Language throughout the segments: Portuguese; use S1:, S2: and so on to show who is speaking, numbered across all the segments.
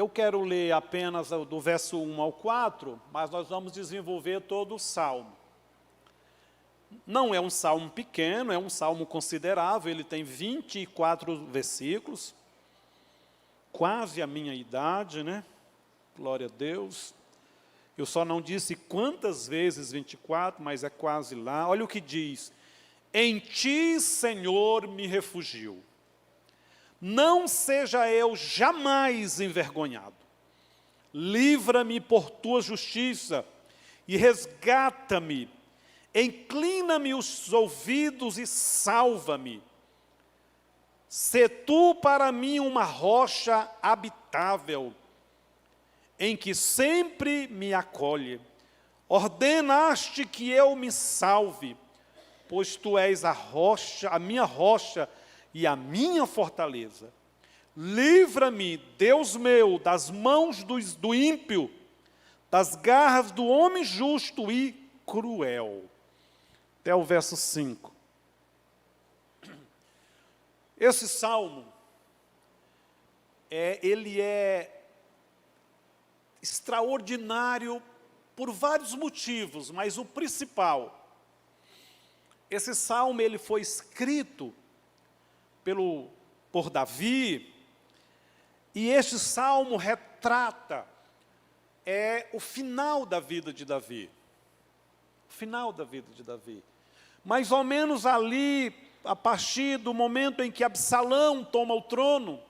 S1: Eu quero ler apenas do verso 1 ao 4, mas nós vamos desenvolver todo o salmo. Não é um salmo pequeno, é um salmo considerável, ele tem 24 versículos, quase a minha idade, né? Glória a Deus. Eu só não disse quantas vezes 24, mas é quase lá. Olha o que diz: em ti, Senhor, me refugio. Não seja eu jamais envergonhado. Livra-me por tua justiça e resgata-me. Inclina-me os ouvidos e salva-me. Sê tu para mim uma rocha habitável, em que sempre me acolhe. Ordenaste que eu me salve, pois tu és a rocha, a minha rocha e a minha fortaleza. Livra-me, Deus meu, das mãos do ímpio, das garras do homem justo e cruel. Até o verso 5. Esse salmo, ele é extraordinário por vários motivos, mas o principal, esse salmo ele foi escrito por Davi, e este salmo retrata o final da vida de Davi. O final da vida de Davi. Mais ou menos ali, a partir do momento em que Absalão toma o trono.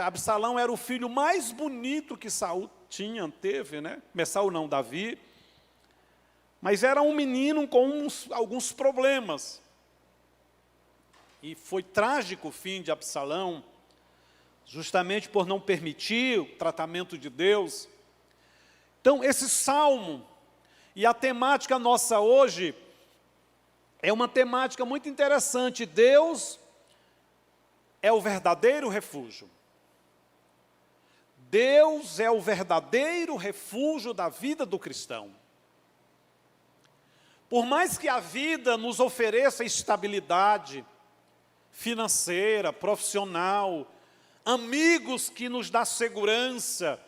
S1: Absalão era o filho mais bonito que Saul teve, né? Saul não, Davi. Mas era um menino com alguns problemas. E foi trágico o fim de Absalão, justamente por não permitir o tratamento de Deus. Então, esse salmo, e a temática nossa hoje, é uma temática muito interessante. Deus é o verdadeiro refúgio. Deus é o verdadeiro refúgio da vida do cristão. Por mais que a vida nos ofereça estabilidade financeira, profissional, amigos que nos dão segurança,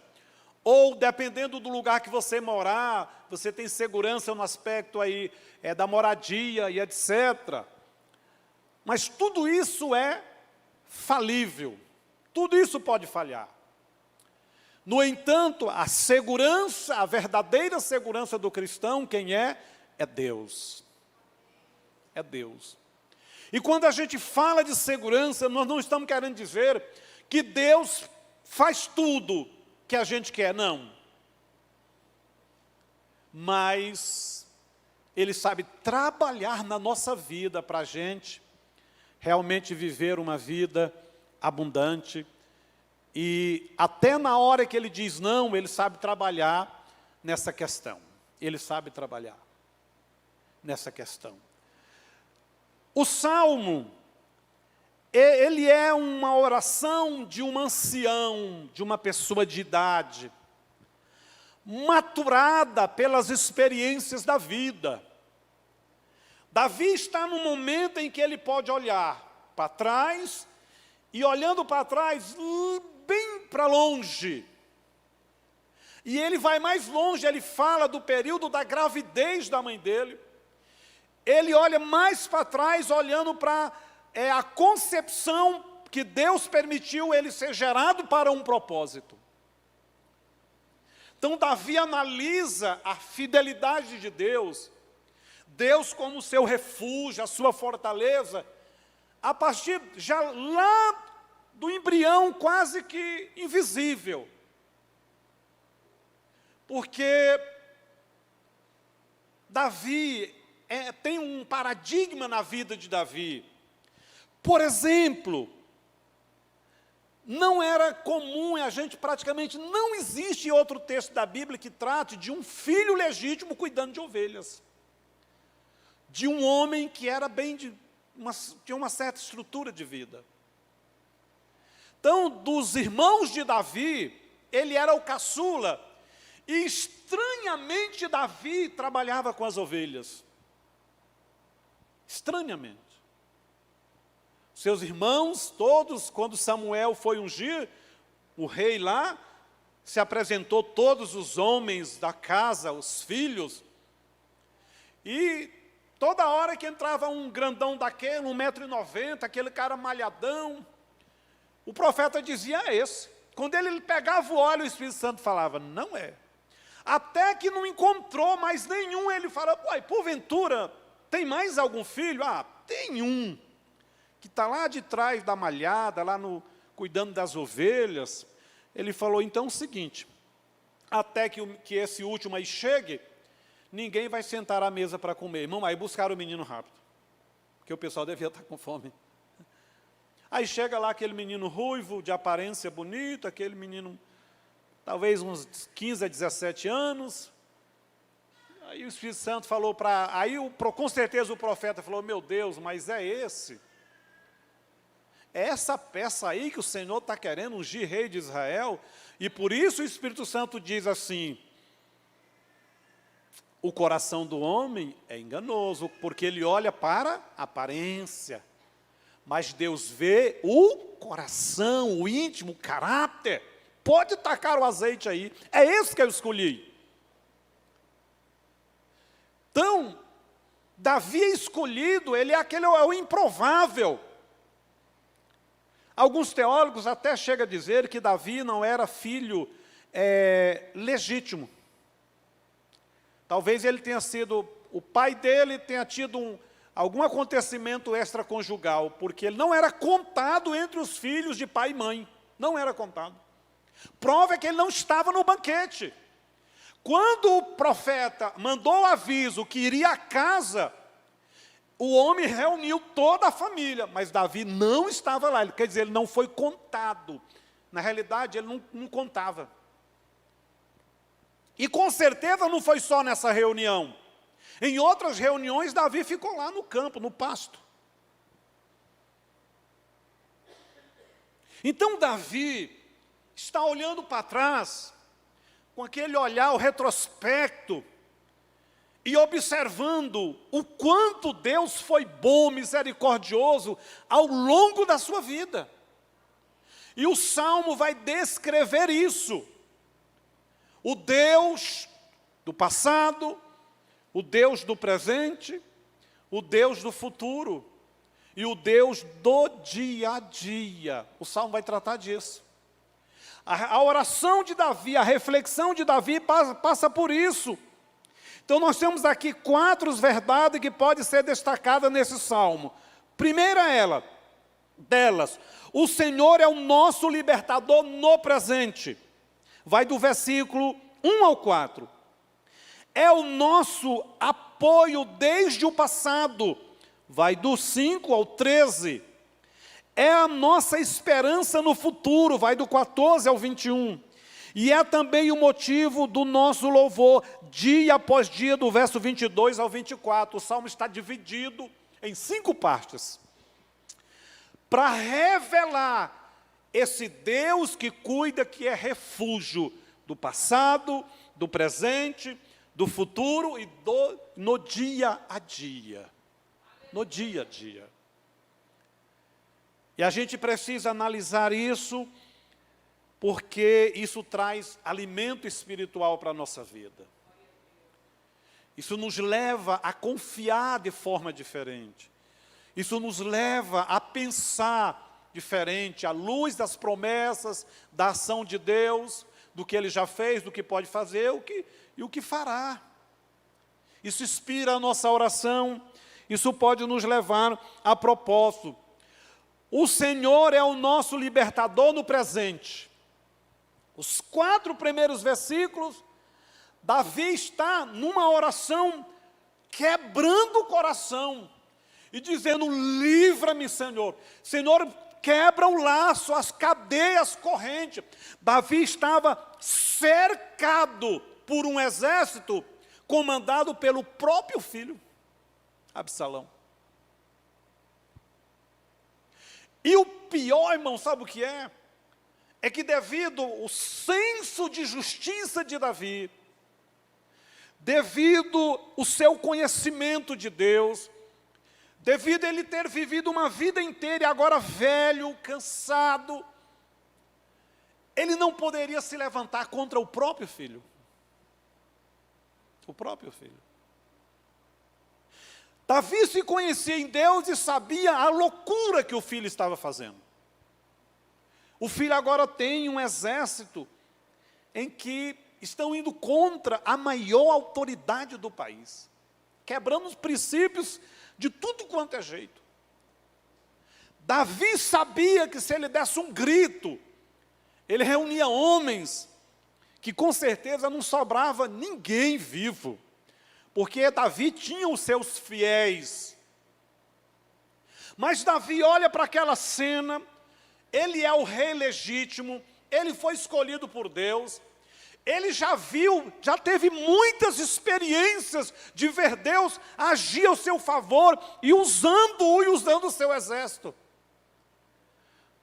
S1: ou dependendo do lugar que você morar, você tem segurança no aspecto aí da moradia e etc. Mas tudo isso é falível, tudo isso pode falhar. No entanto, a segurança, a verdadeira segurança do cristão, quem é? É Deus. É Deus. E quando a gente fala de segurança, nós não estamos querendo dizer que Deus faz tudo que a gente quer, não. Mas Ele sabe trabalhar na nossa vida para a gente realmente viver uma vida abundante. E até na hora que Ele diz não, Ele sabe trabalhar nessa questão. Ele sabe trabalhar nessa questão. O Salmo, ele é uma oração de um ancião, de uma pessoa de idade, maturada pelas experiências da vida. Davi está num momento em que ele pode olhar para trás, e olhando para trás, bem para longe. E ele vai mais longe, ele fala do período da gravidez da mãe dele. Ele olha mais para trás, olhando para a concepção que Deus permitiu ele ser gerado para um propósito. Então, Davi analisa a fidelidade de Deus, Deus como seu refúgio, a sua fortaleza, a partir já lá do embrião quase que invisível. Porque Davi tem um paradigma na vida de Davi. Por exemplo, não era comum, a gente praticamente não existe outro texto da Bíblia que trate de um filho legítimo cuidando de ovelhas. De um homem que era tinha uma certa estrutura de vida. Então, dos irmãos de Davi, ele era o caçula, e estranhamente Davi trabalhava com as ovelhas. Estranhamente. Seus irmãos, todos, quando Samuel foi ungir, O rei lá se apresentou todos os homens da casa, os filhos, e toda hora que entrava um grandão daquele, 1,90 m, aquele cara malhadão, o profeta dizia, é esse. Quando ele pegava o óleo, o Espírito Santo falava, não é. Até que não encontrou mais nenhum, ele fala, uai, porventura, tem mais algum filho? Ah, tem um, que está lá de trás da malhada, lá cuidando das ovelhas. Ele falou, então, o seguinte, até que esse último aí chegue, ninguém vai sentar à mesa para comer. Irmão, aí buscaram o menino rápido, porque o pessoal devia estar com fome. Aí chega lá aquele menino ruivo, de aparência bonita, aquele menino, talvez uns 15 a 17 anos. Aí o Espírito Santo falou para... Aí, com certeza, o profeta falou, meu Deus, mas é esse. É essa peça aí que o Senhor está querendo ungir rei de Israel. E por isso o Espírito Santo diz assim, o coração do homem é enganoso, porque ele olha para a aparência. Mas Deus vê o coração, o íntimo, o caráter. Pode tacar o azeite aí. É esse que eu escolhi. Então, Davi é escolhido, ele é o improvável. Alguns teólogos até chegam a dizer que Davi não era filho legítimo. Talvez ele tenha sido, o pai dele tenha tido algum acontecimento extraconjugal, porque ele não era contado entre os filhos de pai e mãe. Não era contado. Prova é que ele não estava no banquete. Quando o profeta mandou o aviso que iria à casa, o homem reuniu toda a família, mas Davi não estava lá. Quer dizer, ele não foi contado. Na realidade, ele não contava. E com certeza não foi só nessa reunião. Em outras reuniões, Davi ficou lá no campo, no pasto. Então, Davi está olhando para trás, com aquele olhar, o retrospecto, e observando o quanto Deus foi bom, misericordioso, ao longo da sua vida. E o Salmo vai descrever isso. O Deus do passado, o Deus do presente, o Deus do futuro e o Deus do dia a dia. O Salmo vai tratar disso. A oração de Davi, a reflexão de Davi passa por isso. Então nós temos aqui 4 verdades que podem ser destacadas nesse Salmo. Primeira delas, o Senhor é o nosso libertador no presente. Vai do versículo 1 ao 4. É o nosso apoio desde o passado. Vai do 5 ao 13. É a nossa esperança no futuro. Vai do 14 ao 21. E é também o motivo do nosso louvor, dia após dia, do verso 22 ao 24. O Salmo está dividido em 5 partes. Para revelar esse Deus que cuida, que é refúgio do passado, do presente, do futuro e no dia a dia. No dia a dia. E a gente precisa analisar isso, porque isso traz alimento espiritual para a nossa vida. Isso nos leva a confiar de forma diferente. Isso nos leva a pensar diferente, à luz das promessas, da ação de Deus, do que Ele já fez, do que pode fazer e o que fará. Isso inspira a nossa oração, isso pode nos levar a propósito. O Senhor é o nosso libertador no presente. Os 4 primeiros versículos, Davi está numa oração quebrando o coração e dizendo, livra-me, Senhor. Senhor, quebra o laço, as cadeias correntes. Davi estava cercado por um exército comandado pelo próprio filho, Absalão. E o pior, irmão, sabe o que é? É que devido ao senso de justiça de Davi, devido ao seu conhecimento de Deus, devido a ele ter vivido uma vida inteira e agora velho, cansado, ele não poderia se levantar contra o próprio filho. O próprio filho. Davi se conhecia em Deus e sabia a loucura que o filho estava fazendo. O filho agora tem um exército em que estão indo contra a maior autoridade do país, quebrando os princípios de tudo quanto é jeito. Davi sabia que se ele desse um grito, ele reunia homens, que com certeza não sobrava ninguém vivo, porque Davi tinha os seus fiéis. Mas Davi olha para aquela cena, ele é o rei legítimo, ele foi escolhido por Deus, ele já viu, já teve muitas experiências de ver Deus agir ao seu favor e usando-o e usando o seu exército.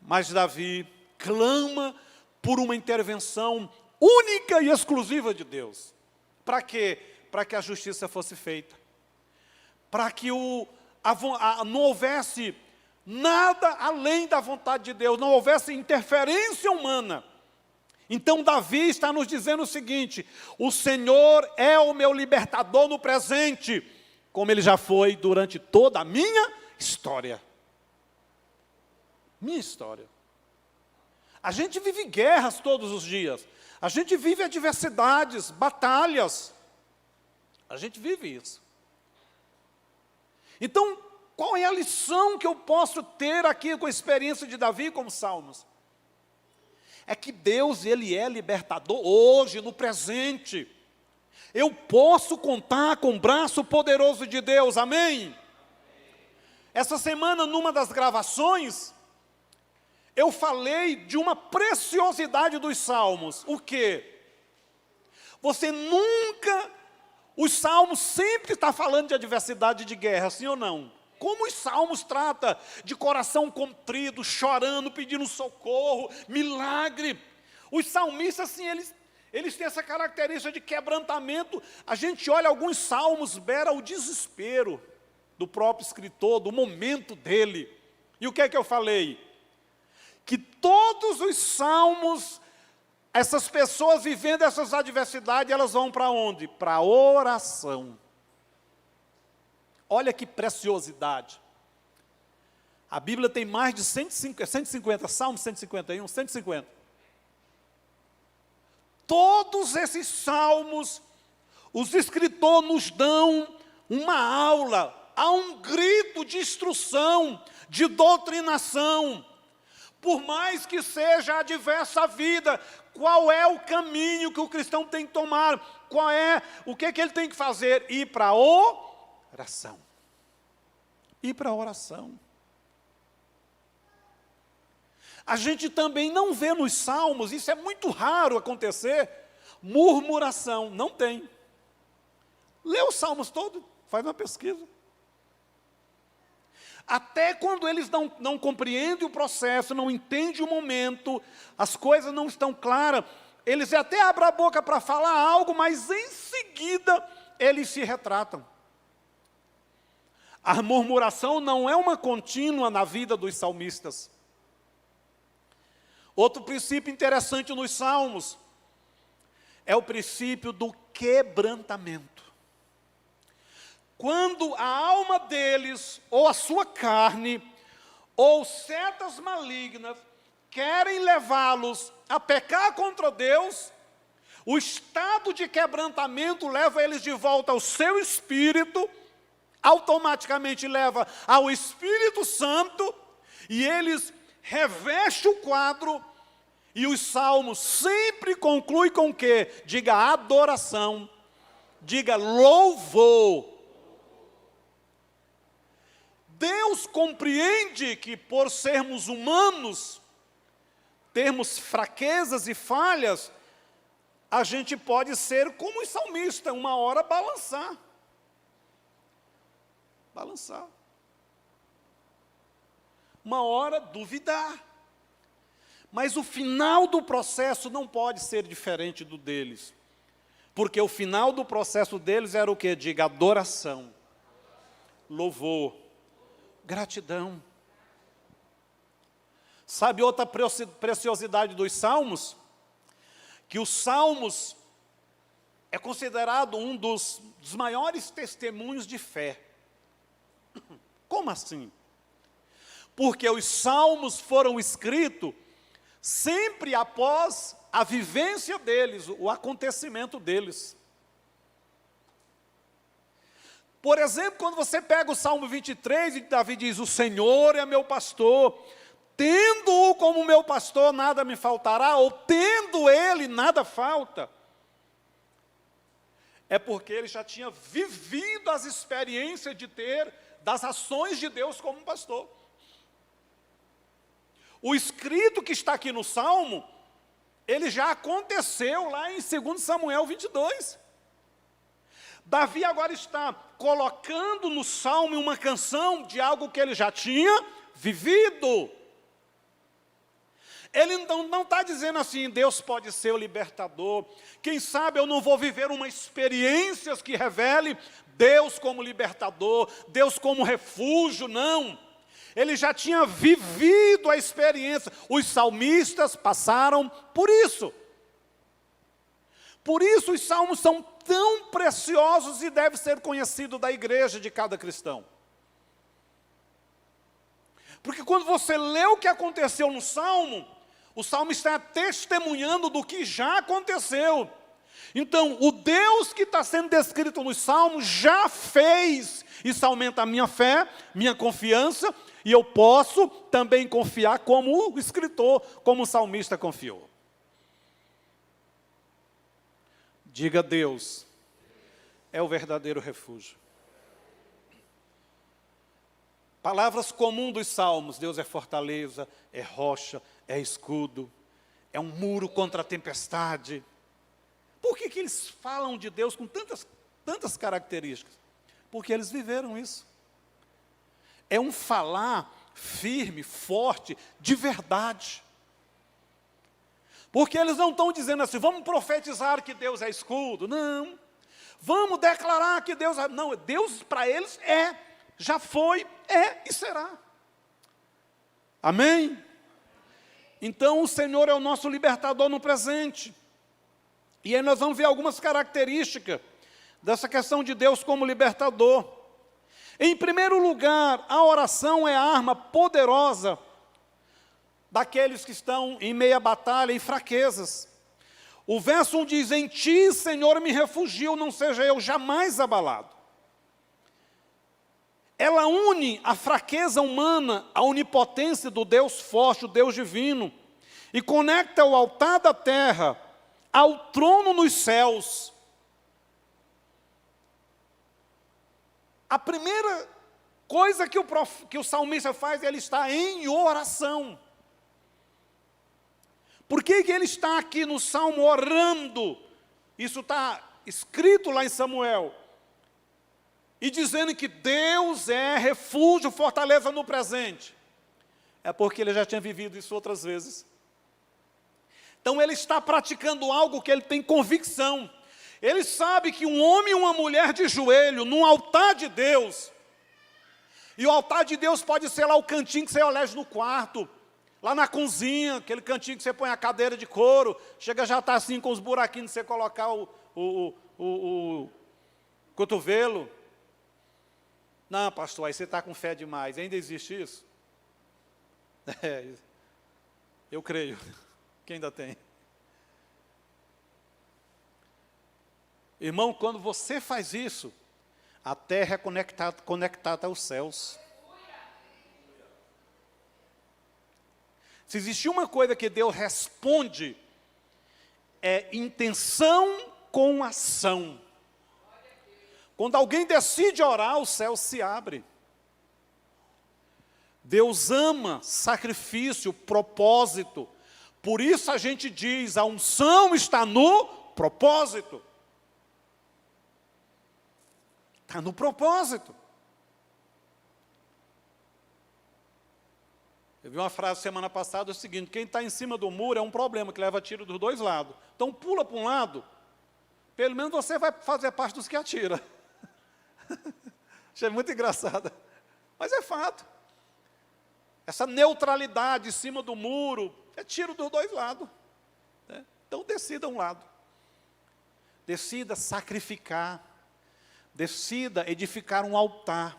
S1: Mas Davi clama por uma intervenção única e exclusiva de Deus. Para quê? Para que a justiça fosse feita. Para que não houvesse nada além da vontade de Deus, não houvesse interferência humana. Então Davi está nos dizendo o seguinte: o Senhor é o meu libertador no presente, como Ele já foi durante toda a minha história. Minha história. A gente vive guerras todos os dias. A gente vive adversidades, batalhas. A gente vive isso. Então, qual é a lição que eu posso ter aqui com a experiência de Davi como Salmos? É que Deus, Ele é libertador hoje, no presente. Eu posso contar com o braço poderoso de Deus, amém? Essa semana, numa das gravações, eu falei de uma preciosidade dos Salmos. O quê? Você nunca... Os Salmos sempre estão falando de adversidade e de guerra, sim ou não? Como os Salmos tratam de coração contrito, chorando, pedindo socorro, milagre. Os salmistas, assim, eles têm essa característica de quebrantamento. A gente olha alguns Salmos, beira o desespero do próprio escritor, do momento dele. E o que é que eu falei? Que todos os Salmos, essas pessoas vivendo essas adversidades, elas vão para onde? Para a oração. Olha que preciosidade. A Bíblia tem mais de 150 Salmos, 151, 150. Todos esses Salmos, os escritores nos dão uma aula, há um grito de instrução, de doutrinação. Por mais que seja adversa a vida, qual é o caminho que o cristão tem que tomar? O que ele tem que fazer? Ir para a oração. Ir para a oração. A gente também não vê nos Salmos, isso é muito raro acontecer, murmuração. Não tem. Lê os Salmos todos, faz uma pesquisa. Até quando eles não compreendem o processo, não entendem o momento, as coisas não estão claras, eles até abrem a boca para falar algo, mas em seguida eles se retratam. A murmuração não é uma contínua na vida dos salmistas. Outro princípio interessante nos Salmos é o princípio do quebrantamento. Quando a alma deles, ou a sua carne, ou setas malignas, querem levá-los a pecar contra Deus, o estado de quebrantamento leva eles de volta ao seu espírito, automaticamente leva ao Espírito Santo, e eles revestem o quadro, e os Salmos sempre concluem com o quê? Diga adoração, diga louvor. Deus compreende que por sermos humanos, termos fraquezas e falhas, a gente pode ser como os salmistas, uma hora balançar. Balançar. Uma hora duvidar. Mas o final do processo não pode ser diferente do deles. Porque o final do processo deles era o quê? Diga adoração, louvor, gratidão. Sabe outra preciosidade dos Salmos? que os Salmos é considerado um dos maiores testemunhos de fé. Como assim? Porque os Salmos foram escritos sempre após a vivência deles, o acontecimento deles. Por exemplo, quando você pega o Salmo 23, e Davi diz, o Senhor é meu pastor, tendo-o como meu pastor, nada me faltará, ou tendo ele, nada falta. É porque ele já tinha vivido as experiências de ter, das ações de Deus como pastor. O escrito que está aqui no Salmo, ele já aconteceu lá em 2 Samuel 22. Davi agora está colocando no Salmo uma canção de algo que ele já tinha vivido. Ele não está dizendo assim, Deus pode ser o libertador. Quem sabe eu não vou viver uma experiência que revele Deus como libertador, Deus como refúgio, não. Ele já tinha vivido a experiência. Os salmistas passaram por isso. Por isso os salmos são tão preciosos e devem ser conhecidos da igreja de cada cristão. Porque quando você lê o que aconteceu no salmo, o salmo está testemunhando do que já aconteceu. Então, o Deus que está sendo descrito nos salmos já fez. Isso aumenta a minha fé, minha confiança, e eu posso também confiar como o escritor, como o salmista confiou. Diga, Deus é o verdadeiro refúgio. Palavras comuns dos salmos, Deus é fortaleza, é rocha, é escudo, é um muro contra a tempestade. Por que eles falam de Deus com tantas características? Porque eles viveram isso. É um falar firme, forte, de verdade. Porque eles não estão dizendo assim, vamos profetizar que Deus é escudo. Não. Vamos declarar que Deus é... Não, Deus para eles é, já foi, é e será. Amém? Então o Senhor é o nosso libertador no presente. E aí nós vamos ver algumas características dessa questão de Deus como libertador. Em primeiro lugar, a oração é a arma poderosa daqueles que estão em meia batalha e fraquezas. O verso 1 diz, em ti, Senhor, me refugio, não seja eu jamais abalado. Ela une a fraqueza humana à onipotência do Deus forte, o Deus divino, e conecta o altar da terra ao trono nos céus. A primeira coisa que o salmista faz, ele está em oração. Por que ele está aqui no Salmo orando? Isso está escrito lá em Samuel. E dizendo que Deus é refúgio, fortaleza no presente. É porque ele já tinha vivido isso outras vezes. Então ele está praticando algo que ele tem convicção. Ele sabe que um homem e uma mulher de joelho, num altar de Deus, e o altar de Deus pode ser lá o cantinho que você elege no quarto, lá na cozinha, aquele cantinho que você põe a cadeira de couro, chega já está assim com os buraquinhos de você colocar o cotovelo. Não, pastor, aí você está com fé demais. Ainda existe isso? Eu creio que ainda tem. Irmão, quando você faz isso, a terra é conectada aos céus. Se existir uma coisa que Deus responde, é intenção com ação. Quando alguém decide orar, o céu se abre. Deus ama sacrifício, propósito. Por isso a gente diz, a unção está no propósito. Está no propósito. Eu vi uma frase semana passada, é o seguinte, quem está em cima do muro é um problema, que leva tiro dos dois lados. Então pula para um lado, pelo menos você vai fazer parte dos que atira. Achei muito engraçado. Mas é fato. Essa neutralidade em cima do muro, é tiro dos dois lados. Né? Então dê decida um lado. Decida sacrificar. Decida edificar um altar.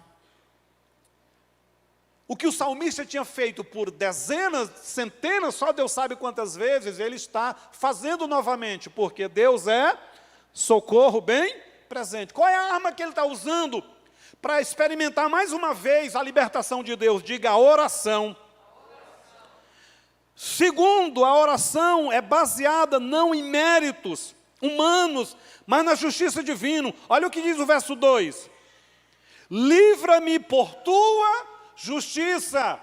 S1: O que o salmista tinha feito por dezenas, centenas, só Deus sabe quantas vezes, ele está fazendo novamente, porque Deus é socorro bem presente. Qual é a arma que ele está usando para experimentar mais uma vez a libertação de Deus? Diga, a oração. Segundo, a oração é baseada não em méritos humanos, mas na justiça divina. Olha o que diz o verso 2. Livra-me por tua justiça.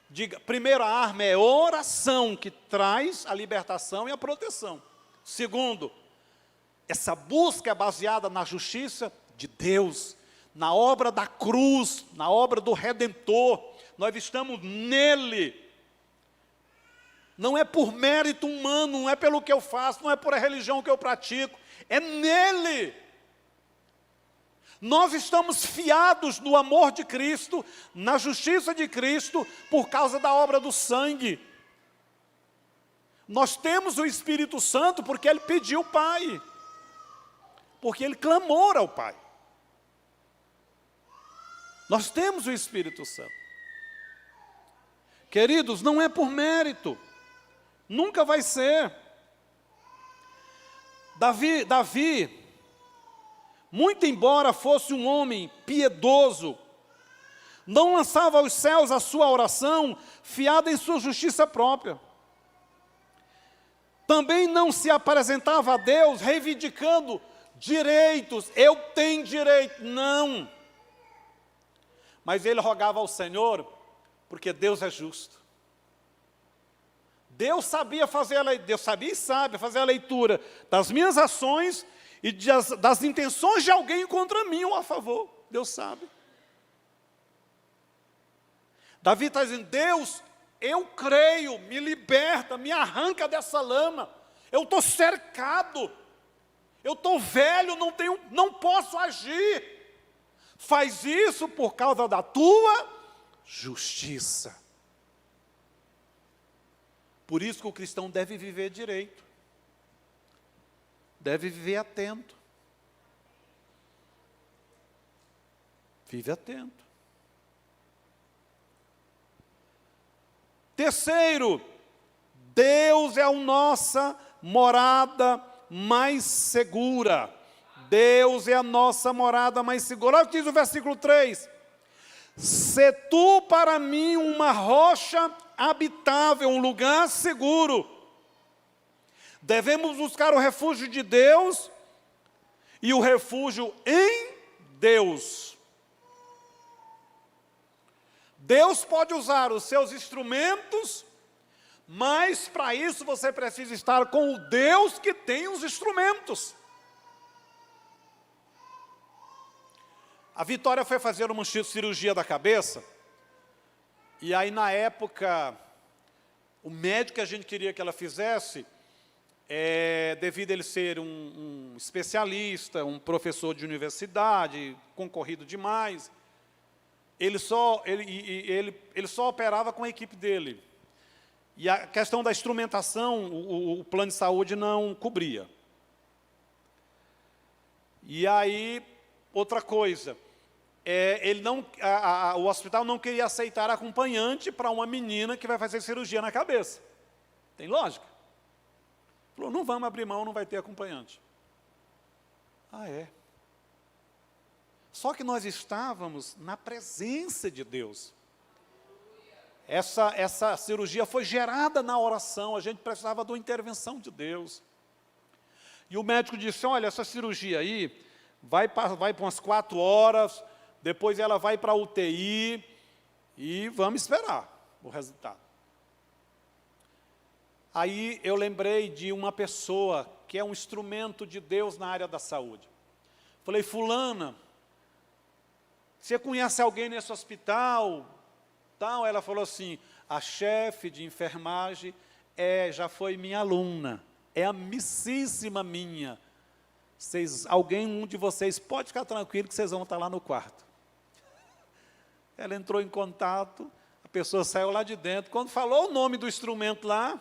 S1: Diga, primeiro, a arma é oração, que traz a libertação e a proteção. Segundo, essa busca é baseada na justiça de Deus, na obra da cruz, na obra do Redentor. Nós estamos nele. Não é por mérito humano, não é pelo que eu faço, não é por a religião que eu pratico, é nele. Nós estamos fiados no amor de Cristo, na justiça de Cristo, por causa da obra do sangue. Nós temos o Espírito Santo porque Ele pediu ao Pai, porque Ele clamou ao Pai. Nós temos o Espírito Santo. Queridos, não é por mérito, nunca vai ser. Davi, muito embora fosse um homem piedoso, não lançava aos céus a sua oração fiada em sua justiça própria. Também não se apresentava a Deus reivindicando direitos, eu tenho direito, não. Mas ele rogava ao Senhor, porque Deus é justo. Deus sabia Deus sabia e sabe fazer a leitura das minhas ações e das intenções de alguém contra mim ou a favor. Deus sabe. Davi está dizendo, Deus, eu creio, me liberta, me arranca dessa lama. Eu estou cercado. Eu estou velho, não posso agir. Faz isso por causa da tua justiça. Por isso que o cristão deve viver direito. Deve viver atento. Vive atento. Terceiro, Deus é a nossa morada mais segura. Deus é a nossa morada mais segura. Olha o que diz o versículo 3. Se tu para mim uma rocha habitável, um lugar seguro. Devemos buscar o refúgio de Deus e o refúgio em Deus. Deus pode usar os seus instrumentos, mas para isso você precisa estar com o Deus que tem os instrumentos. A Vitória foi fazer uma cirurgia da cabeça, e aí na época, o médico que a gente queria que ela fizesse, devido a ele ser um especialista, um professor de universidade, concorrido demais, ele só operava com a equipe dele. E a questão da instrumentação, o plano de saúde não cobria. E aí, outra coisa, o hospital não queria aceitar acompanhante para uma menina que vai fazer cirurgia na cabeça. Tem lógica? Falou, não vamos abrir mão, não vai ter acompanhante. Ah, é? Só que nós estávamos na presença de Deus. Essa cirurgia foi gerada na oração, a gente precisava de uma intervenção de Deus. E o médico disse, olha, essa cirurgia aí vai para umas 4 horas, depois ela vai para a UTI e vamos esperar o resultado. Aí eu lembrei de uma pessoa que é um instrumento de Deus na área da saúde. Falei, fulana, você conhece alguém nesse hospital? Tal? Ela falou assim, a chefe de enfermagem já foi minha aluna, é amicíssima minha. Um de vocês pode ficar tranquilo que vocês vão estar lá no quarto. Ela entrou em contato, a pessoa saiu lá de dentro. Quando falou o nome do instrumento lá,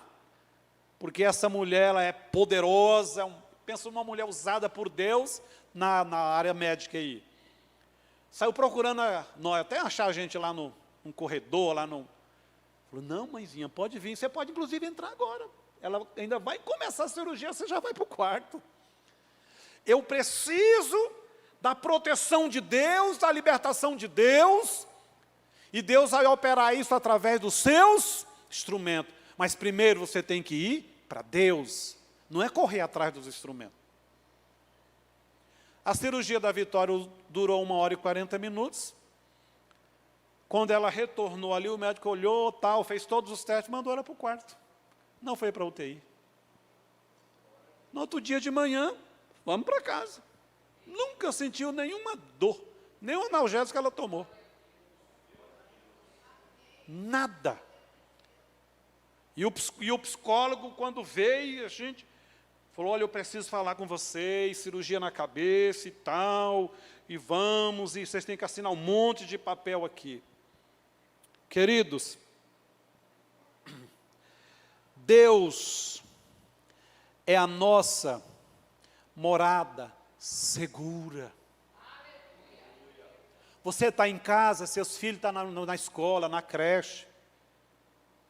S1: porque essa mulher ela é poderosa, pensa numa mulher usada por Deus na área médica aí. Saiu procurando, até achar a gente lá no corredor, falou, não, mãezinha, pode vir, você pode inclusive entrar agora. Ela ainda vai começar a cirurgia, você já vai para o quarto. Eu preciso da proteção de Deus, da libertação de Deus, e Deus vai operar isso através dos seus instrumentos. Mas primeiro você tem que ir para Deus, não é correr atrás dos instrumentos. A cirurgia da Vitória durou 1h40. Quando ela retornou ali, o médico olhou, fez todos os testes, mandou ela para o quarto. Não foi para a UTI. No outro dia de manhã, vamos para casa. Nunca sentiu nenhuma dor, nenhum analgésico ela tomou. Nada. E o psicólogo, quando veio, a gente falou, olha, eu preciso falar com vocês, cirurgia na cabeça e tal, e vamos, e vocês têm que assinar um monte de papel aqui. Queridos, Deus é a nossa morada segura. Você está em casa, seus filhos estão na escola, na creche,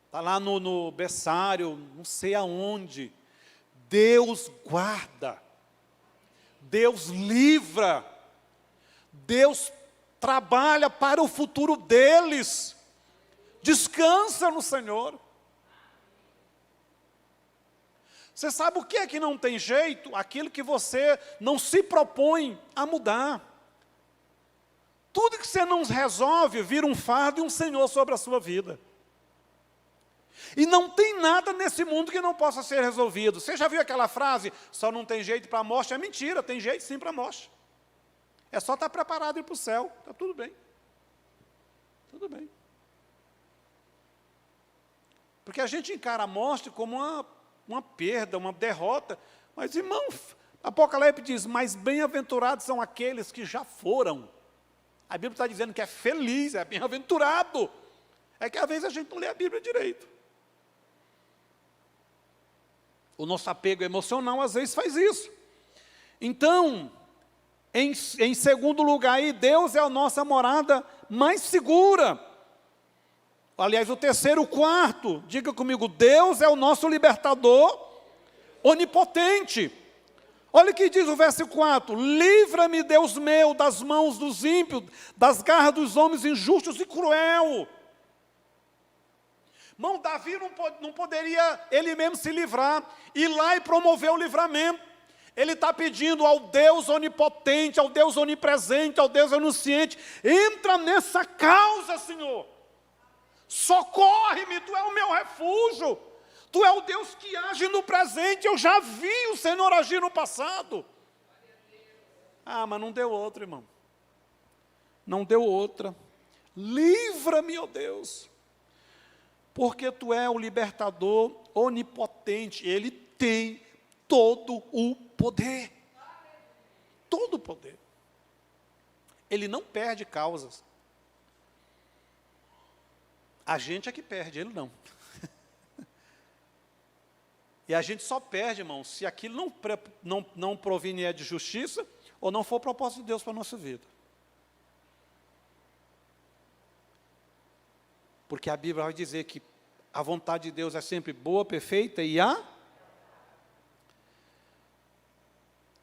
S1: está lá no berçário, não sei aonde. Deus guarda, Deus livra, Deus trabalha para o futuro deles. Descansa no Senhor. Você sabe o que é que não tem jeito? Aquilo que você não se propõe a mudar. Tudo que você não resolve vira um fardo e um senhor sobre a sua vida. E não tem nada nesse mundo que não possa ser resolvido. Você já viu aquela frase, só não tem jeito para a morte? É mentira, tem jeito sim para a morte. É só estar preparado e ir para o céu, está tudo bem. Tudo bem. Porque a gente encara a morte como uma perda, uma derrota. Mas, irmão, Apocalipse diz, mas bem-aventurados são aqueles que já foram. A Bíblia está dizendo que é feliz, é bem-aventurado. É que às vezes a gente não lê a Bíblia direito. O nosso apego emocional às vezes faz isso. Então, em segundo lugar, aí, Deus é a nossa morada mais segura. Aliás, o terceiro, o quarto, diga comigo, Deus é o nosso libertador onipotente. Olha o que diz o verso 4, livra-me, Deus meu, das mãos dos ímpios, das garras dos homens injustos e cruel. Irmão, Davi não poderia ele mesmo se livrar, ir lá e promover o livramento. Ele está pedindo ao Deus onipotente, ao Deus onipresente, ao Deus onisciente, entra nessa causa, Senhor. Socorre-me, Tu é o meu refúgio. Tu é o Deus que age no presente, eu já vi o Senhor agir no passado. Ah, mas não deu outra, irmão. Não deu outra. Livra-me, ó Deus. Porque Tu é o libertador onipotente. Ele tem todo o poder. Todo o poder. Ele não perde causas. A gente é que perde, ele não. E a gente só perde, irmão, se aquilo não provier de justiça ou não for propósito de Deus para a nossa vida. Porque a Bíblia vai dizer que a vontade de Deus é sempre boa, perfeita e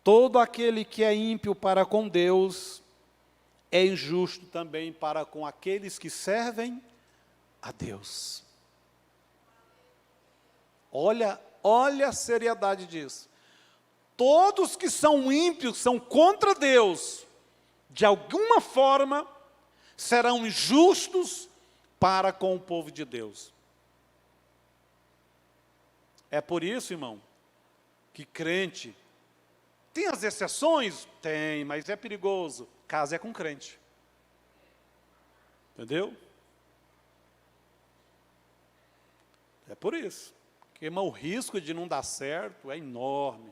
S1: todo aquele que é ímpio para com Deus é injusto também para com aqueles que servem a Deus. Olha a seriedade disso. Todos que são ímpios, são contra Deus, de alguma forma, serão injustos para com o povo de Deus. É por isso, irmão, que crente, tem as exceções? Tem, mas é perigoso. Caso é com crente. Entendeu? É por isso. Porque, irmão, o risco de não dar certo é enorme.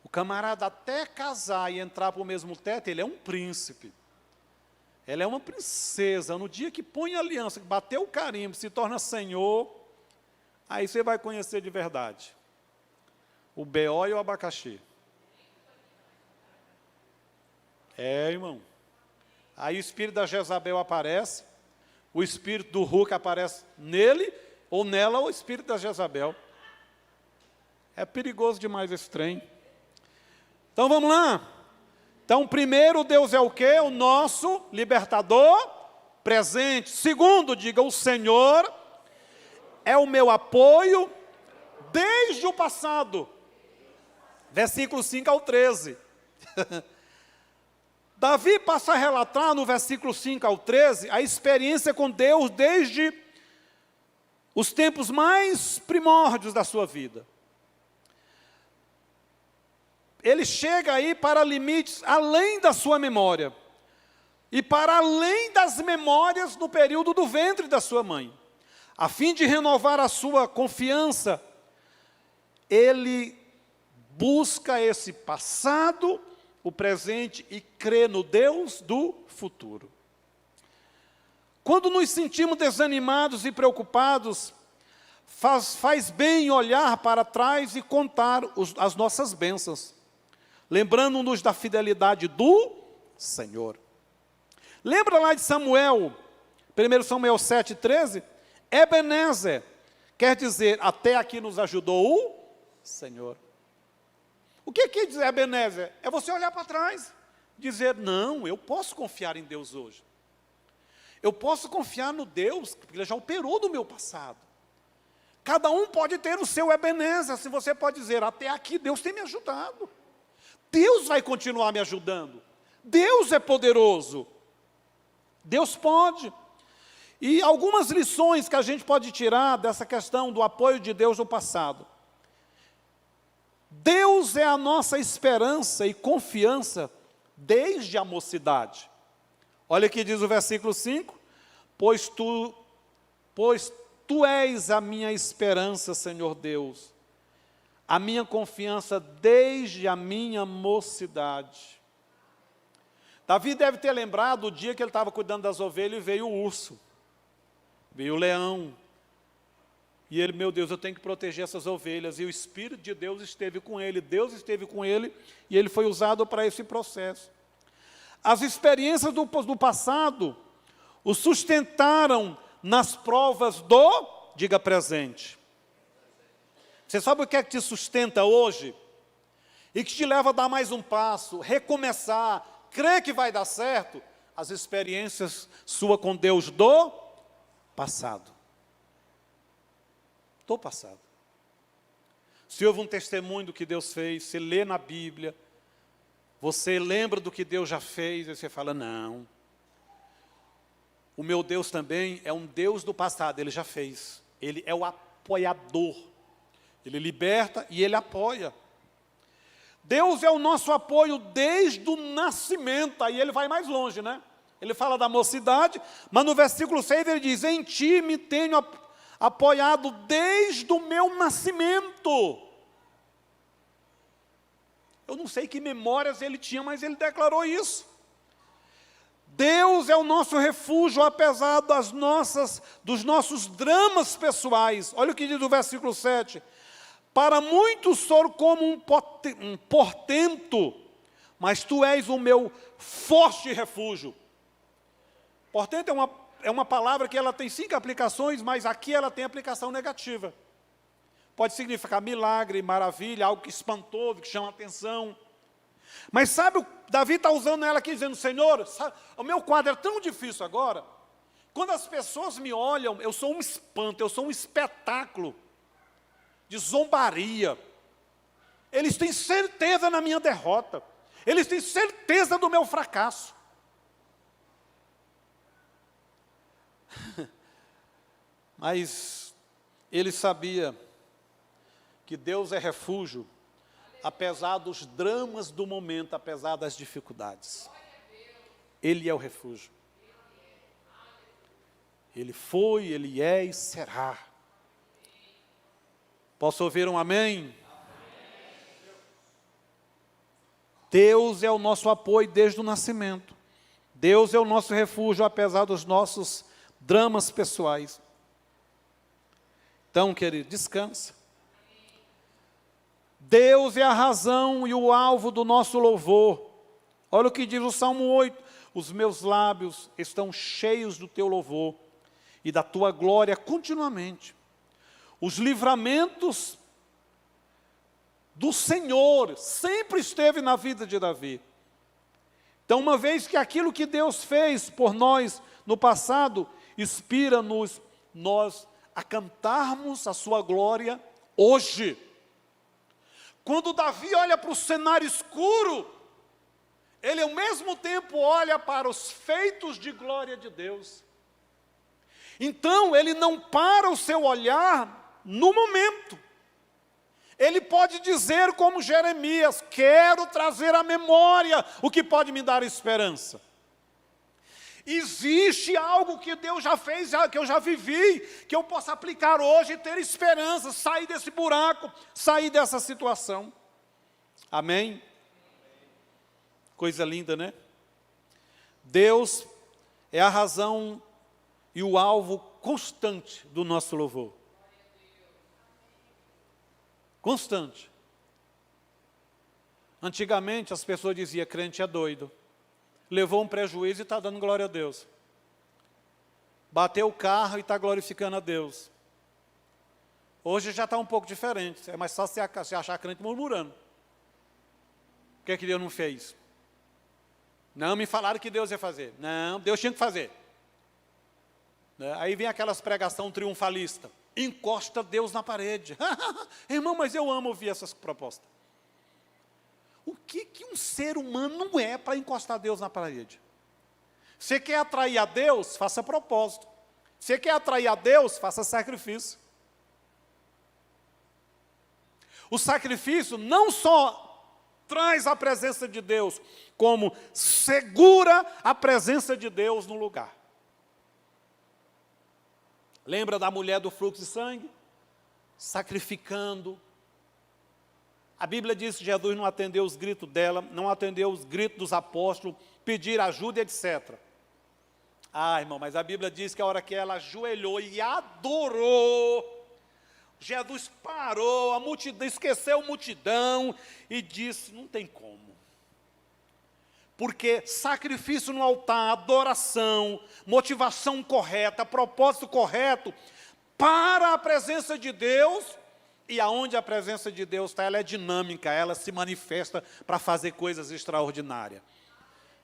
S1: O camarada até casar e entrar para o mesmo teto, ele é um príncipe. Ela é uma princesa. No dia que põe a aliança, que bateu o carimbo, se torna senhor, Aí você vai conhecer de verdade o BO e o abacaxi. Irmão. Aí o espírito da Jezabel aparece, o espírito do Hulk aparece nele, ou nela, o espírito da Jezabel. É perigoso demais esse trem. Então vamos lá. Então, primeiro, Deus é o quê? O nosso libertador presente. Segundo, diga, o Senhor é o meu apoio desde o passado. Versículo 5 ao 13. Davi passa a relatar no versículo 5 ao 13 a experiência com Deus desde os tempos mais primórdios da sua vida. Ele chega aí para limites além da sua memória e para além das memórias no período do ventre da sua mãe. A fim de renovar a sua confiança, ele busca esse passado, o presente e crê no Deus do futuro. Quando nos sentimos desanimados e preocupados, faz bem olhar para trás e contar as nossas bênçãos, lembrando-nos da fidelidade do Senhor. Lembra lá de Samuel, 1 Samuel 7,13? Ebenezer, quer dizer, até aqui nos ajudou o Senhor. O que quer dizer Ebenezer? É você olhar para trás, dizer, não, eu posso confiar em Deus hoje. Eu posso confiar no Deus, porque Ele já operou no meu passado. Cada um pode ter o seu Ebenezer, assim você pode dizer, até aqui Deus tem me ajudado. Deus vai continuar me ajudando. Deus é poderoso. Deus pode. E algumas lições que a gente pode tirar dessa questão do apoio de Deus no passado. Deus é a nossa esperança e confiança desde a mocidade. Olha o que diz o versículo 5. Pois tu és a minha esperança, Senhor Deus, a minha confiança desde a minha mocidade. Davi deve ter lembrado o dia que ele estava cuidando das ovelhas e veio o urso, veio o leão. E ele, meu Deus, eu tenho que proteger essas ovelhas. E o Espírito de Deus esteve com ele, Deus esteve com ele, e ele foi usado para esse processo. As experiências do passado o sustentaram nas provas do, diga presente. Você sabe o que é que te sustenta hoje? E que te leva a dar mais um passo, recomeçar, crer que vai dar certo? As experiências suas com Deus do passado. Do passado. Se houve um testemunho do que Deus fez, você lê na Bíblia, você lembra do que Deus já fez, e você fala, não, o meu Deus também é um Deus do passado, Ele já fez. Ele é o apoiador. Ele liberta e Ele apoia. Deus é o nosso apoio desde o nascimento, aí Ele vai mais longe, né? Ele fala da mocidade, mas no versículo 6 Ele diz, em Ti me tenho apoiado desde o meu nascimento. Eu não sei que memórias ele tinha, mas ele declarou isso. Deus é o nosso refúgio, apesar dos nossos dramas pessoais. Olha o que diz o versículo 7. Para muitos sou como um portento, mas Tu és o meu forte refúgio. Portento é uma palavra que ela tem 5 aplicações, mas aqui ela tem aplicação negativa. Pode significar milagre, maravilha, algo que espantou, que chama atenção. Mas sabe, Davi está usando ela aqui, dizendo, Senhor, sabe, o meu quadro é tão difícil agora, quando as pessoas me olham, eu sou um espanto, eu sou um espetáculo de zombaria. Eles têm certeza na minha derrota, eles têm certeza do meu fracasso. Mas ele sabia que Deus é refúgio, apesar dos dramas do momento, apesar das dificuldades. Ele é o refúgio. Ele foi, Ele é e será. Posso ouvir um amém? Deus é o nosso apoio desde o nascimento. Deus é o nosso refúgio, apesar dos nossos dramas pessoais. Então, querido, descansa. Deus é a razão e o alvo do nosso louvor. Olha o que diz o Salmo 8. Os meus lábios estão cheios do teu louvor e da tua glória continuamente. Os livramentos do Senhor sempre esteve na vida de Davi. Então, uma vez que aquilo que Deus fez por nós no passado, inspira-nos nós a cantarmos a sua glória hoje. Quando Davi olha para o cenário escuro, ele ao mesmo tempo olha para os feitos de glória de Deus. Então, ele não para o seu olhar no momento. Ele pode dizer como Jeremias, quero trazer à memória o que pode me dar esperança. Existe algo que Deus já fez, que eu já vivi, que eu possa aplicar hoje e ter esperança, sair desse buraco, sair dessa situação. Amém? Coisa linda, né? Deus é a razão e o alvo constante do nosso louvor. Constante. Antigamente as pessoas diziam, crente é doido. Levou um prejuízo e está dando glória a Deus. Bateu o carro e está glorificando a Deus. Hoje já está um pouco diferente. É mais fácil você achar crente murmurando. Por que Deus não fez? Não, me falaram que Deus ia fazer. Não, Deus tinha que fazer. Aí vem aquelas pregação triunfalista. Encosta Deus na parede. Irmão, mas eu amo ouvir essas propostas. O que um ser humano não é para encostar Deus na parede? Você quer atrair a Deus? Faça propósito. Você quer atrair a Deus? Faça sacrifício. O sacrifício não só traz a presença de Deus, como segura a presença de Deus no lugar. Lembra da mulher do fluxo de sangue? Sacrificando. A Bíblia diz que Jesus não atendeu os gritos dela, não atendeu os gritos dos apóstolos, pedir ajuda, etc. Ah, irmão, mas a Bíblia diz que a hora que ela ajoelhou e adorou, Jesus parou, a multidão, esqueceu a multidão e disse, não tem como. Porque sacrifício no altar, adoração, motivação correta, propósito correto, para a presença de Deus. E aonde a presença de Deus está, ela é dinâmica, ela se manifesta para fazer coisas extraordinárias.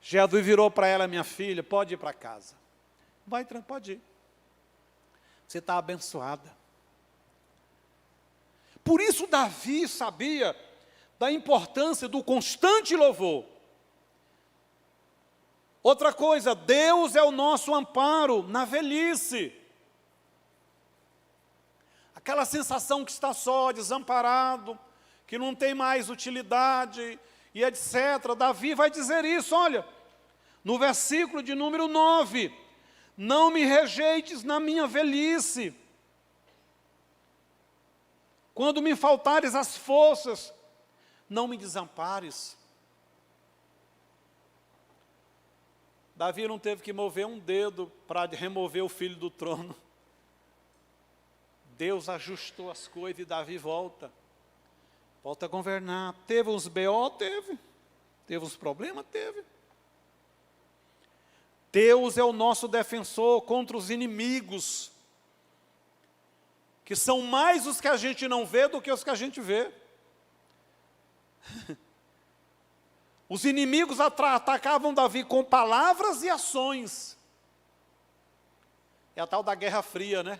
S1: Jesus virou para ela, minha filha, pode ir para casa. Pode ir. Você está abençoada. Por isso Davi sabia da importância do constante louvor. Outra coisa, Deus é o nosso amparo na velhice. Aquela sensação que está só, desamparado, que não tem mais utilidade, e etc. Davi vai dizer isso, olha, no versículo de número 9, não me rejeites na minha velhice, quando me faltares as forças, não me desampares. Davi não teve que mover um dedo para remover o filho do trono. Deus ajustou as coisas e Davi volta a governar. Teve uns B.O., teve uns problemas, teve. Deus é o nosso defensor contra os inimigos, que são mais os que a gente não vê do que os que a gente vê. Os inimigos atacavam Davi com palavras e ações. É a tal da Guerra Fria, né?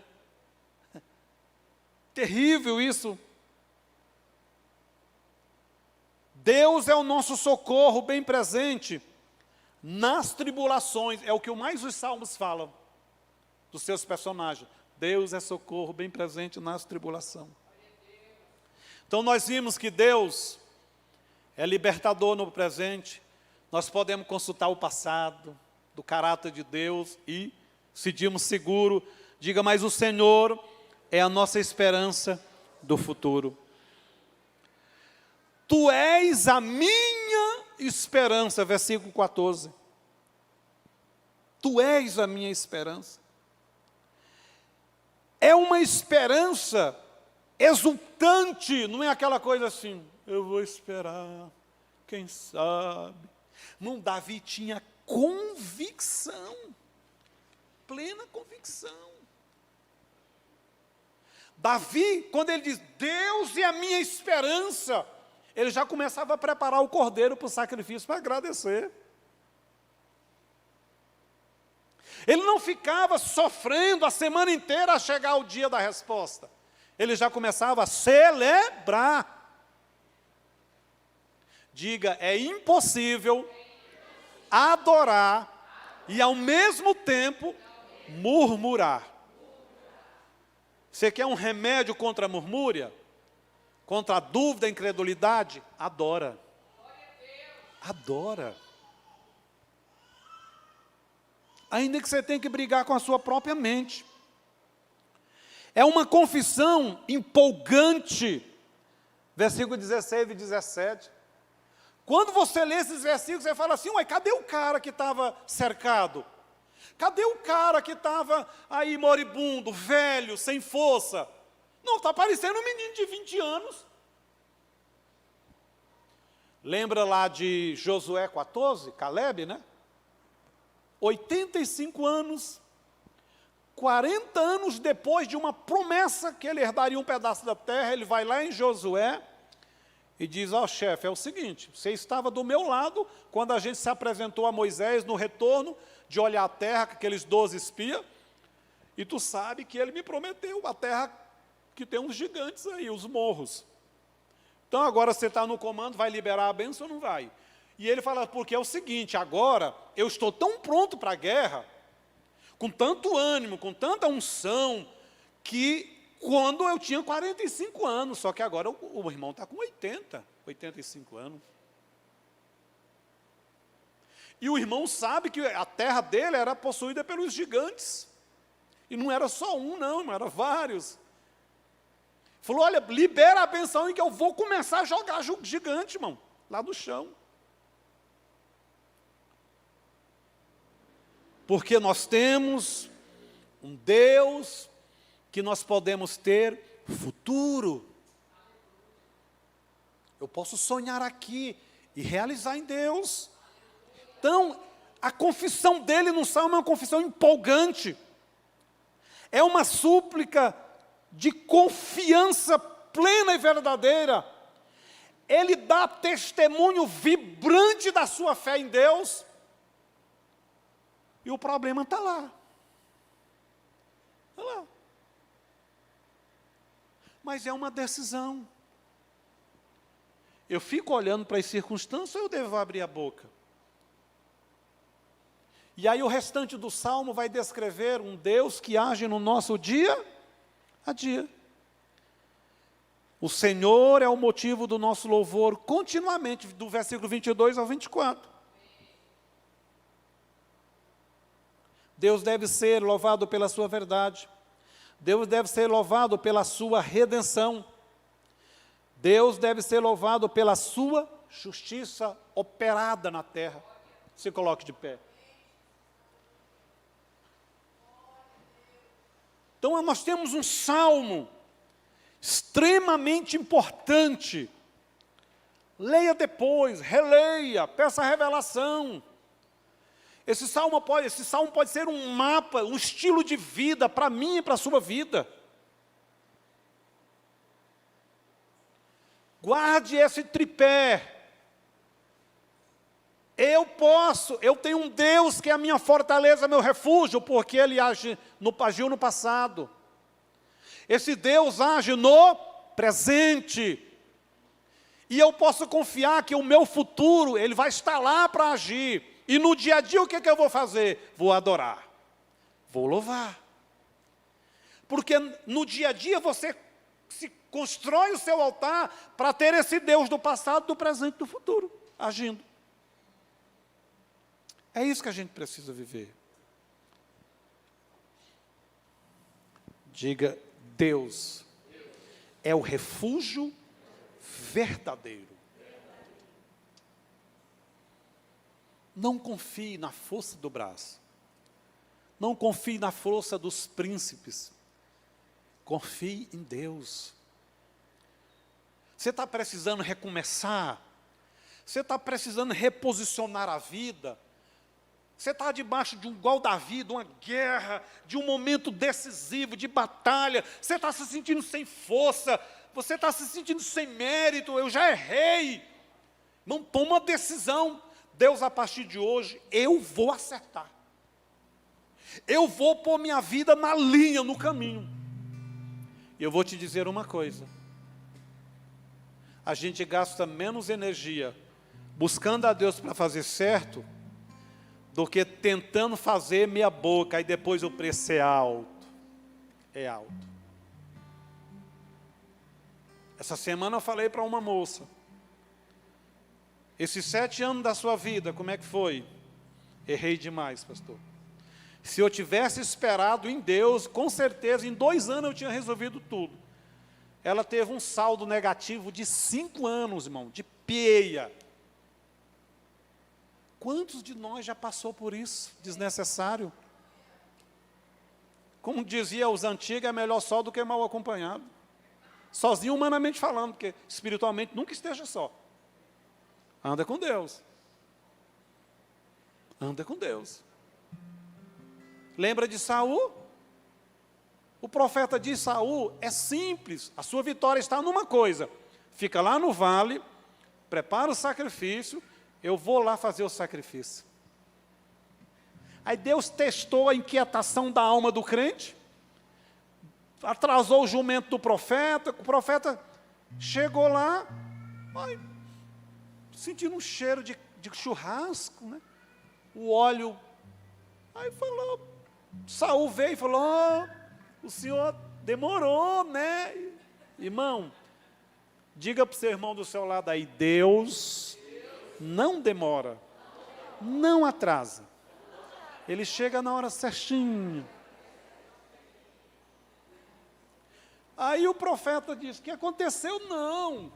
S1: Terrível isso. Deus é o nosso socorro bem presente nas tribulações. É o que mais os salmos falam dos seus personagens. Deus é socorro bem presente nas tribulações. Então nós vimos que Deus é libertador no presente. Nós podemos consultar o passado, do caráter de Deus e sentimos seguro. Diga, mas o Senhor é a nossa esperança do futuro. Tu és a minha esperança, versículo 14. Tu és a minha esperança. É uma esperança exultante, não é aquela coisa assim, eu vou esperar, quem sabe. Não, Davi tinha convicção, plena convicção. Davi, quando ele diz, Deus é a minha esperança, ele já começava a preparar o cordeiro para o sacrifício, para agradecer. Ele não ficava sofrendo a semana inteira a chegar o dia da resposta. Ele já começava a celebrar. Diga, é impossível adorar e ao mesmo tempo murmurar. Você quer um remédio contra a murmúria? Contra a dúvida, a incredulidade? Adora. Adora. Ainda que você tenha que brigar com a sua própria mente. É uma confissão empolgante. Versículo 16 e 17. Quando você lê esses versículos, você fala assim, ué, cadê o cara que estava cercado? Cadê o cara que estava aí moribundo, velho, sem força? Não, está parecendo um menino de 20 anos. Lembra lá de Josué 14, Caleb, né? 85 anos, 40 anos depois de uma promessa que ele herdaria um pedaço da terra, ele vai lá em Josué e diz, ó chefe, é o seguinte, você estava do meu lado quando a gente se apresentou a Moisés no retorno de olhar a terra com aqueles 12 espias, e tu sabe que ele me prometeu a terra que tem uns gigantes aí, os morros. Então agora você está no comando, vai liberar a bênção ou não vai? E ele fala, porque é o seguinte, agora eu estou tão pronto para a guerra, com tanto ânimo, com tanta unção, que quando eu tinha 45 anos, só que agora o irmão está com 85 anos. E o irmão sabe que a terra dele era possuída pelos gigantes. E não era só um, não, era vários. Falou, olha, libera a benção em que eu vou começar a jogar gigante, irmão, lá do chão. Porque nós temos um Deus que nós podemos ter futuro. Eu posso sonhar aqui e realizar em Deus. Então, a confissão dele no Salmo é uma confissão empolgante. É uma súplica de confiança plena e verdadeira. Ele dá testemunho vibrante da sua fé em Deus. E o problema está lá. Está lá. Mas é uma decisão. Eu fico olhando para as circunstâncias ou eu devo abrir a boca? E aí o restante do Salmo vai descrever um Deus que age no nosso dia a dia. O Senhor é o motivo do nosso louvor continuamente, do versículo 22 ao 24. Deus deve ser louvado pela sua verdade. Deus deve ser louvado pela sua redenção. Deus deve ser louvado pela sua justiça operada na terra. Se coloque de pé. Então nós temos um salmo extremamente importante. Leia depois, releia, peça revelação. Esse salmo pode ser um mapa, um estilo de vida para mim e para a sua vida. Guarde esse tripé. Eu tenho um Deus que é a minha fortaleza, meu refúgio, porque Ele agiu no passado. Esse Deus age no presente. E eu posso confiar que o meu futuro, Ele vai estar lá para agir. E no dia a dia, o que eu vou fazer? Vou adorar. Vou louvar. Porque no dia a dia, você se constrói o seu altar para ter esse Deus do passado, do presente e do futuro, agindo. É isso que a gente precisa viver. Diga, Deus é o refúgio verdadeiro. Não confie na força do braço. Não confie na força dos príncipes. Confie em Deus. Você está precisando recomeçar? Você está precisando reposicionar a vida? Você está debaixo de um igual da vida, uma guerra, de um momento decisivo, de batalha. Você está se sentindo sem força. Você está se sentindo sem mérito. Eu já errei. Não toma decisão. Deus, a partir de hoje, eu vou acertar. Eu vou pôr minha vida na linha, no caminho. E eu vou te dizer uma coisa. A gente gasta menos energia buscando a Deus para fazer certo do que tentando fazer meia boca, aí depois o preço é alto. É alto. Essa semana eu falei para uma moça, esses 7 anos da sua vida, como é que foi? Errei demais, pastor. Se eu tivesse esperado em Deus, com certeza, em 2 anos eu tinha resolvido tudo. Ela teve um saldo negativo de 5 anos, irmão, de peia. Quantos de nós já passou por isso, desnecessário? Como dizia os antigos, é melhor só do que mal acompanhado. Sozinho, humanamente falando, porque espiritualmente nunca esteja só. Anda com Deus. Anda com Deus. Lembra de Saul? O profeta de Saul é simples. A sua vitória está numa coisa. Fica lá no vale, prepara o sacrifício, eu vou lá fazer o sacrifício. Aí Deus testou a inquietação da alma do crente, atrasou o jumento do profeta, o profeta chegou lá, sentindo um cheiro de churrasco, né? O óleo, aí falou, Saul veio e falou, o senhor demorou, né? Irmão, diga para o seu irmão do seu lado aí, Deus não demora, não atrasa. Ele chega na hora certinho. Aí o profeta disse, o que aconteceu? Não.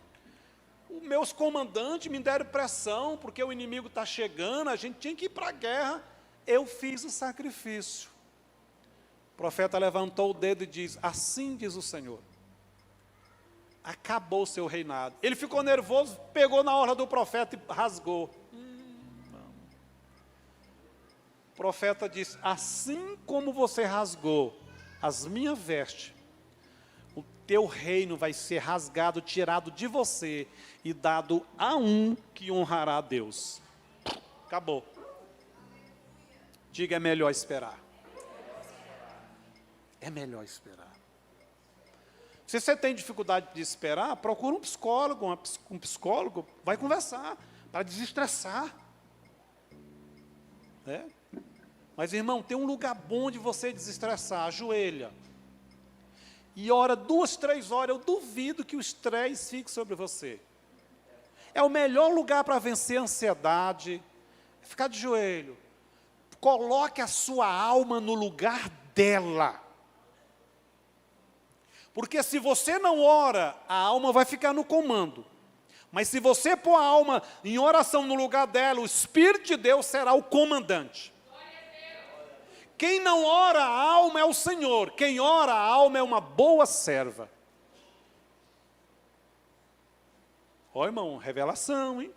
S1: Os meus comandantes me deram pressão, porque o inimigo está chegando, a gente tinha que ir para a guerra. Eu fiz o sacrifício. O profeta levantou o dedo e diz, assim diz o Senhor. Acabou o seu reinado. Ele ficou nervoso, pegou na orla do profeta e rasgou. O profeta disse, assim como você rasgou as minhas vestes, o teu reino vai ser rasgado, tirado de você e dado a um que honrará a Deus. Acabou. Diga, é melhor esperar. É melhor esperar. Se você tem dificuldade de esperar, procura um psicólogo, vai conversar, para desestressar. É? Mas, irmão, tem um lugar bom de você desestressar, ajoelha. E ora 2, 3 horas, eu duvido que o estresse fique sobre você. É o melhor lugar para vencer a ansiedade, ficar de joelho. Coloque a sua alma no lugar dela. Porque se você não ora, a alma vai ficar no comando. Mas se você pôr a alma em oração no lugar dela, o Espírito de Deus será o comandante. Quem não ora a alma é o Senhor. Quem ora a alma é uma boa serva. Ó, irmão, revelação, hein?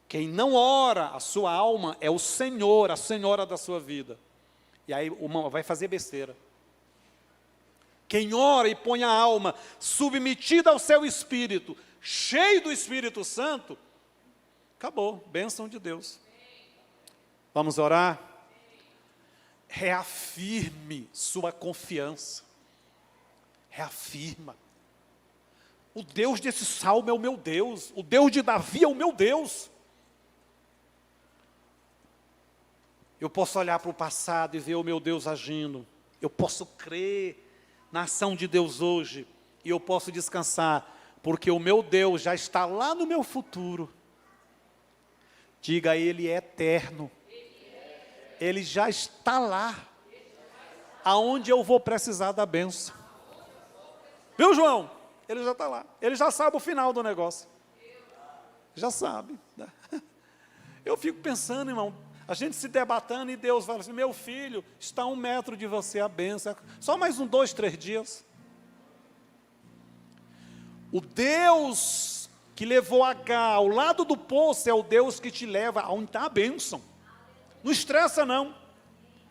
S1: Quem não ora a sua alma é o Senhor, a senhora da sua vida. E aí, irmão, vai fazer besteira. Quem ora e põe a alma submetida ao seu espírito, cheio do Espírito Santo, acabou, bênção de Deus. Vamos orar? Reafirme sua confiança. Reafirma. O Deus desse salmo é o meu Deus. O Deus de Davi é o meu Deus. Eu posso olhar para o passado e ver o meu Deus agindo. Eu posso crer na ação de Deus hoje. E eu posso descansar, porque o meu Deus já está lá no meu futuro. Diga, Ele é eterno. Ele já está lá, aonde eu vou precisar da bênção. Viu, João? Ele já está lá. Ele já sabe o final do negócio. Já sabe. Eu fico pensando, irmão, A gente se debatando e Deus fala assim, meu filho, está a 1 metro de você a bênção. Só mais 2, 3 dias. O Deus que levou Agar ao lado do poço é o Deus que te leva aonde está a bênção. Não estressa não.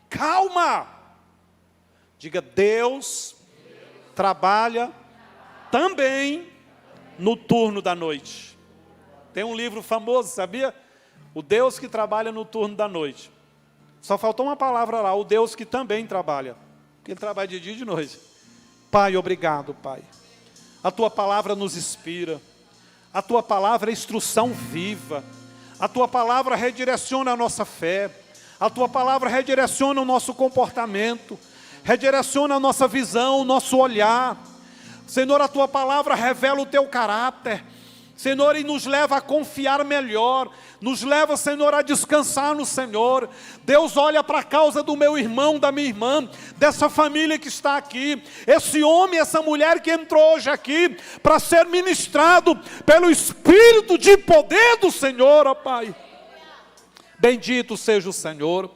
S1: Calma. Diga, Deus trabalha também no turno da noite. Tem um livro famoso, sabia? O Deus que trabalha no turno da noite. Só faltou uma palavra lá, o Deus que também trabalha. Porque Ele trabalha de dia e de noite. Pai, obrigado, Pai. A Tua palavra nos inspira. A Tua palavra é instrução viva. A Tua palavra redireciona a nossa fé. A Tua palavra redireciona o nosso comportamento. Redireciona a nossa visão, o nosso olhar. Senhor, a Tua palavra revela o Teu caráter. Senhor, e nos leva a confiar melhor, nos leva, Senhor, a descansar no Senhor. Deus, olha para a causa do meu irmão, da minha irmã, dessa família que está aqui, esse homem, essa mulher que entrou hoje aqui, para ser ministrado pelo Espírito de poder do Senhor, ó Pai. Bendito seja o Senhor.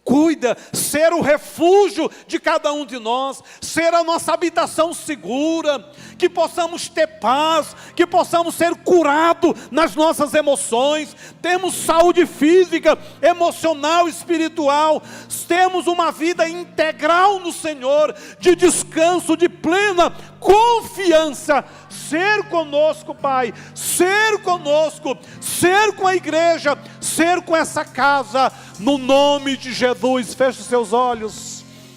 S1: Cuida, ser o refúgio de cada um de nós, ser a nossa habitação segura, que possamos ter paz, que possamos ser curados nas nossas emoções, temos saúde física, emocional, espiritual, temos uma vida integral no Senhor, de descanso, de plena confiança. Ser conosco, Pai, ser conosco, ser com a igreja, ser com essa casa, no nome de Jesus. Feche os seus olhos.